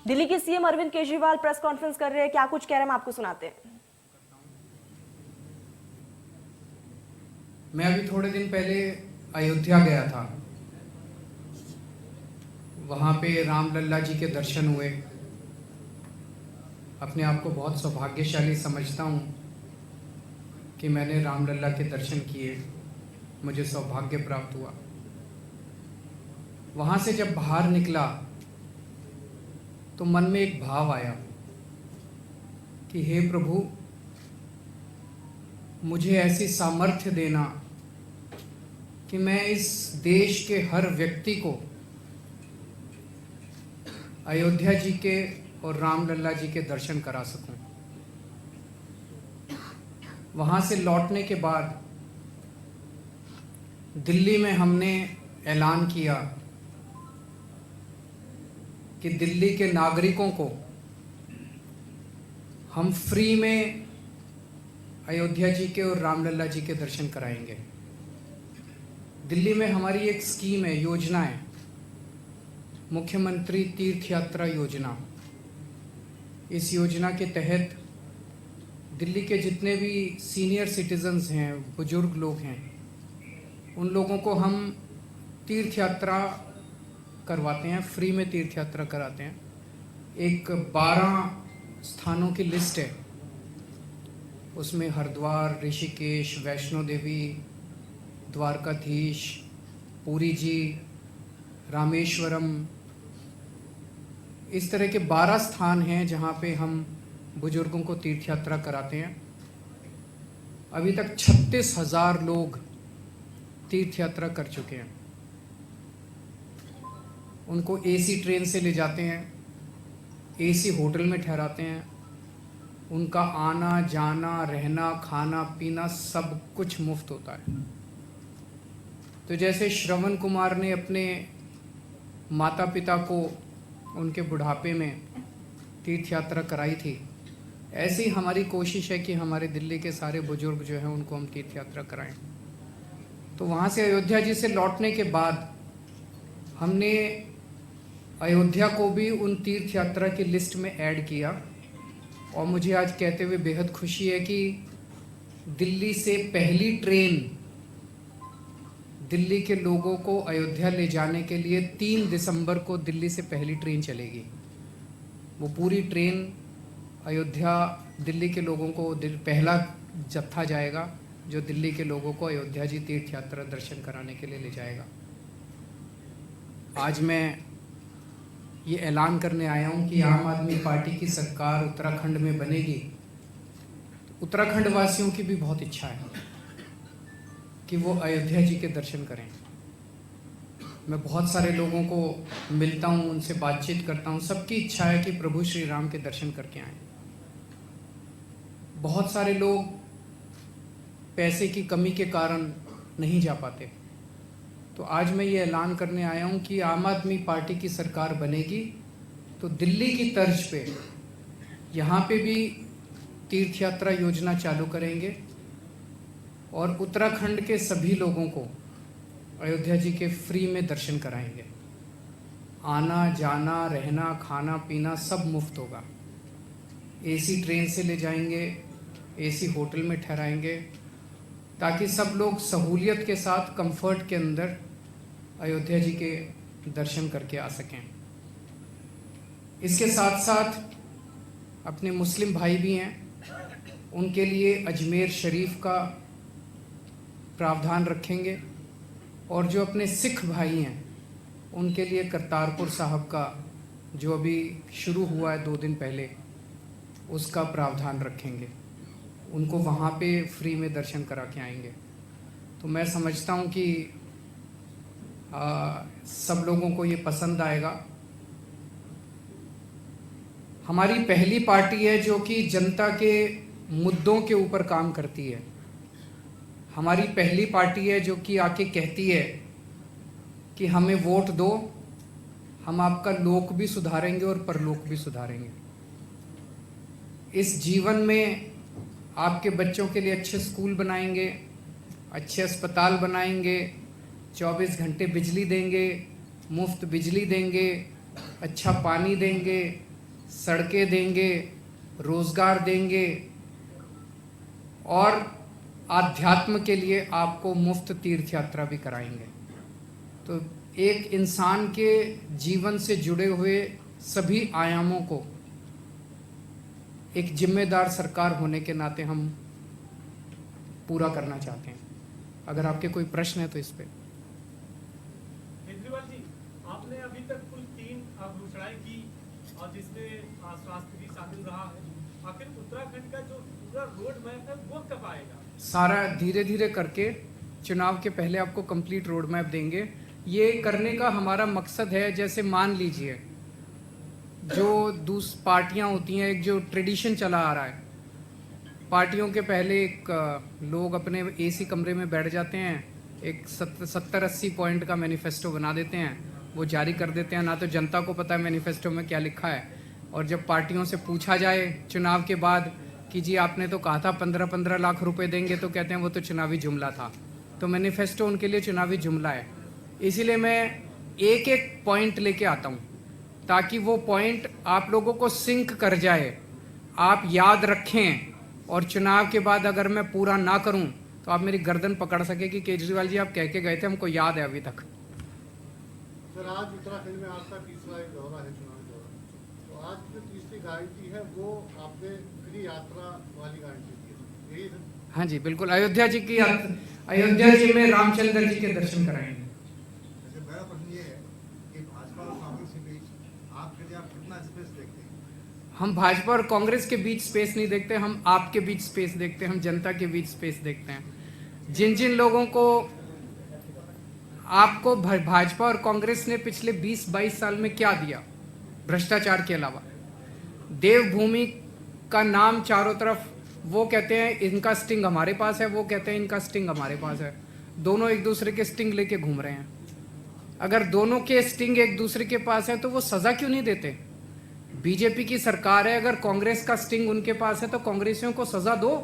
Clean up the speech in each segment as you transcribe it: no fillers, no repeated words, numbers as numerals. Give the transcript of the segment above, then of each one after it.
दिल्ली के CM Arvind Kejriwal press conference कर रहे हैं, क्या कुछ कह रहे हैं हम आपको सुनाते हैं। मैं अभी थोड़े दिन पहले अयोध्या गया था। वहाँ पे रामलल्ला जी के दर्शन हुए। अपने आप को बहुत सौभाग्यशाली समझता हूँ कि मैंने रामलल्ला के दर्शन किए, मुझे सौभाग्य प्राप्त हुआ। वहाँ से जब बाहर निकला तो मन में एक भाव आया कि हे प्रभु, मुझे ऐसी सामर्थ्य देना कि मैं इस देश के हर व्यक्ति को अयोध्या जी के और रामलल्ला जी के दर्शन करा सकूं। वहाँ से लौटने के बाद दिल्ली में हमने ऐलान किया कि दिल्ली के नागरिकों को हम फ्री में अयोध्या जी के और रामलल्ला जी के दर्शन कराएंगे। दिल्ली में हमारी एक स्कीम है, योजना है, मुख्यमंत्री तीर्थ यात्रा योजना। इस योजना के तहत दिल्ली के जितने भी सीनियर सिटीजन्स हैं, बुजुर्ग लोग हैं, उन लोगों को हम तीर्थ यात्रा करवाते हैं, फ्री में तीर्थ यात्रा कराते हैं। एक 12 स्थानों की लिस्ट है, उसमें हरिद्वार, ऋषिकेश, वैष्णो देवी, द्वारकाधीश, पुरी जी, रामेश्वरम, इस तरह के 12 स्थान हैं जहाँ पे हम बुजुर्गों को तीर्थ यात्रा कराते हैं। अभी तक 36,000 लोग तीर्थ यात्रा कर चुके हैं। उनको एसी ट्रेन से ले जाते हैं, एसी होटल में ठहराते हैं, उनका आना जाना, रहना, खाना पीना सब कुछ मुफ्त होता है। तो जैसे श्रवण कुमार ने अपने माता पिता को उनके बुढ़ापे में तीर्थ यात्रा कराई थी, ऐसी हमारी कोशिश है कि हमारे दिल्ली के सारे बुजुर्ग जो हैं उनको हम तीर्थ यात्रा कराएं। तो वहाँ से अयोध्या जी से लौटने के बाद हमने अयोध्या को भी उन तीर्थ यात्रा की लिस्ट में ऐड किया। और मुझे आज कहते हुए बेहद खुशी है कि दिल्ली से पहली ट्रेन दिल्ली के लोगों को अयोध्या ले जाने के लिए 3 दिसंबर को दिल्ली से पहली ट्रेन चलेगी। वो पूरी ट्रेन अयोध्या दिल्ली के लोगों को पहला जत्था जाएगा जो दिल्ली के लोगों को अयोध्या जी तीर्थ यात्रा दर्शन कराने के लिए ले जाएगा। आज मैं ये ऐलान करने आया हूँ कि आम आदमी पार्टी की सरकार उत्तराखंड में बनेगी। उत्तराखंड वासियों की भी बहुत इच्छा है कि वो अयोध्या जी के दर्शन करें। मैं बहुत सारे लोगों को मिलता हूँ, उनसे बातचीत करता हूँ, सबकी इच्छा है कि प्रभु श्री राम के दर्शन करके आएं। बहुत सारे लोग पैसे की कमी के कारण नहीं जा पाते। तो आज मैं ये ऐलान करने आया हूँ कि आम आदमी पार्टी की सरकार बनेगी तो दिल्ली की तर्ज पे यहाँ पे भी तीर्थ यात्रा योजना चालू करेंगे और उत्तराखंड के सभी लोगों को अयोध्या जी के फ्री में दर्शन कराएंगे। आना जाना, रहना, खाना पीना सब मुफ्त होगा। एसी ट्रेन से ले जाएंगे, एसी होटल में ठहराएंगे, ताकि सब लोग सहूलियत के साथ कंफर्ट के अंदर अयोध्या जी के दर्शन करके आ सकें। इसके साथ साथ अपने मुस्लिम भाई भी हैं, उनके लिए अजमेर शरीफ का प्रावधान रखेंगे और जो अपने सिख भाई हैं उनके लिए करतारपुर साहब का, जो अभी शुरू हुआ है 2 दिन पहले, उसका प्रावधान रखेंगे। उनको वहाँ पे फ्री में दर्शन करा के आएंगे। तो मैं समझता हूँ कि सब लोगों को ये पसंद आएगा। हमारी पहली पार्टी है जो कि जनता के मुद्दों के ऊपर काम करती है। हमारी पहली पार्टी है जो कि आके कहती है कि हमें वोट दो, हम आपका लोक भी सुधारेंगे और परलोक भी सुधारेंगे। इस जीवन में आपके बच्चों के लिए अच्छे स्कूल बनाएंगे, अच्छे अस्पताल बनाएंगे, 24 घंटे बिजली देंगे, मुफ्त बिजली देंगे, अच्छा पानी देंगे, सड़कें देंगे, रोजगार देंगे और आध्यात्म के लिए आपको मुफ्त तीर्थ यात्रा भी कराएंगे। तो एक इंसान के जीवन से जुड़े हुए सभी आयामों को एक जिम्मेदार सरकार होने के नाते हम पूरा करना चाहते हैं। अगर आपके कोई प्रश्न है तो इस पे। केजरीवाल जी, आपने अभी तक कुल 3 घोषणाएं की और जिसमें स्वास्थ्य भी शामिल रहा है। आखिर उत्तराखंड का जो पूरा रोड मैप है वो कब आएगा? सारा धीरे धीरे करके चुनाव के पहले आपको कंप्लीट रोड मैप देंगे। ये करने का हमारा मकसद है, जैसे मान लीजिए जो पार्टियां होती हैं, एक जो ट्रेडिशन चला आ रहा है, पार्टियों के पहले एक लोग अपने एसी कमरे में बैठ जाते हैं, एक 70-80 पॉइंट का मैनिफेस्टो बना देते हैं, वो जारी कर देते हैं। ना तो जनता को पता है मैनिफेस्टो में क्या लिखा है, और जब पार्टियों से पूछा जाए चुनाव के बाद कि जी आपने तो कहा था 15-15 लाख रुपए देंगे, तो कहते हैं वो तो चुनावी जुमला था। तो मैनिफेस्टो उनके लिए चुनावी जुमला है। इसीलिए मैं एक एक पॉइंट लेके आता हूँ ताकि वो पॉइंट आप लोगों को सिंक कर जाए, आप याद रखें, और चुनाव के बाद अगर मैं पूरा ना करूं तो आप मेरी गर्दन पकड़ सके कि केजरीवाल जी आप कह के गए थे, हमको याद है अभी तक। सर, आज उत्तराखंड में आपका तीसरा एक दौरा है, चुनावी दौरा। तो आज जो तीसरी गारंटी है वो आपने फ्री यात्रा वाली गारंटी दी है, यही है? हाँ जी बिल्कुल, अयोध्या जी में रामचंद्र जी के दर्शन कराएंगे। वैसे मेरा प्रश्न ये है कि भाजपा और कांग्रेस के बीच आपके लिए आप कितना स्पेस देखते हैं? हम भाजपा और कांग्रेस के बीच स्पेस नहीं देखते, हम आपके बीच स्पेस देखते हैं, हम जनता के बीच स्पेस देखते हैं। जिन जिन लोगों को आपको भाजपा और कांग्रेस ने पिछले 20-22 साल में क्या दिया भ्रष्टाचार के अलावा? देवभूमि का नाम चारों तरफ, वो कहते हैं इनका स्टिंग हमारे पास है, वो कहते हैं इनका स्टिंग हमारे पास है। दोनों एक दूसरे के स्टिंग लेके घूम रहे हैं। अगर दोनों के स्टिंग एक दूसरे के पास है तो वो सजा क्यों नहीं देते? बीजेपी की सरकार है, अगर कांग्रेस का स्टिंग उनके पास है तो कांग्रेसियों को सजा दो।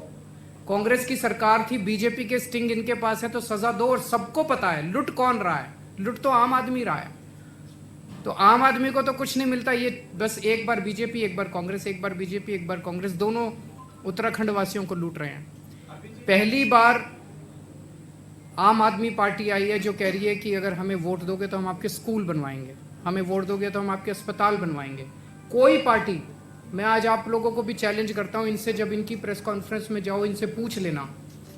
कांग्रेस की सरकार थी, बीजेपी के स्टिंग इनके पास है तो सजा दो। और सबको पता है लुट कौन रहा है, लुट तो आम आदमी रहा है। तो आम आदमी को तो कुछ नहीं मिलता, ये बस एक बार बीजेपी एक बार कांग्रेस, एक बार बीजेपी एक बार कांग्रेस, दोनों उत्तराखंड वासियों को लूट रहे हैं। पहली बार आम आदमी पार्टी आई है जो कह रही है कि अगर हमें वोट दोगे तो हम आपके स्कूल बनवाएंगे, हमें वोट दोगे तो हम आपके अस्पताल बनवाएंगे। कोई पार्टी, मैं आज आप लोगों को भी चैलेंज करता हूं, इनसे जब इनकी प्रेस कॉन्फ्रेंस में जाओ, इनसे पूछ लेना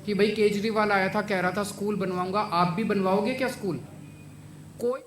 कि भाई केजरीवाल आया था कह रहा था स्कूल बनवाऊंगा, आप भी बनवाओगे क्या स्कूल? कोई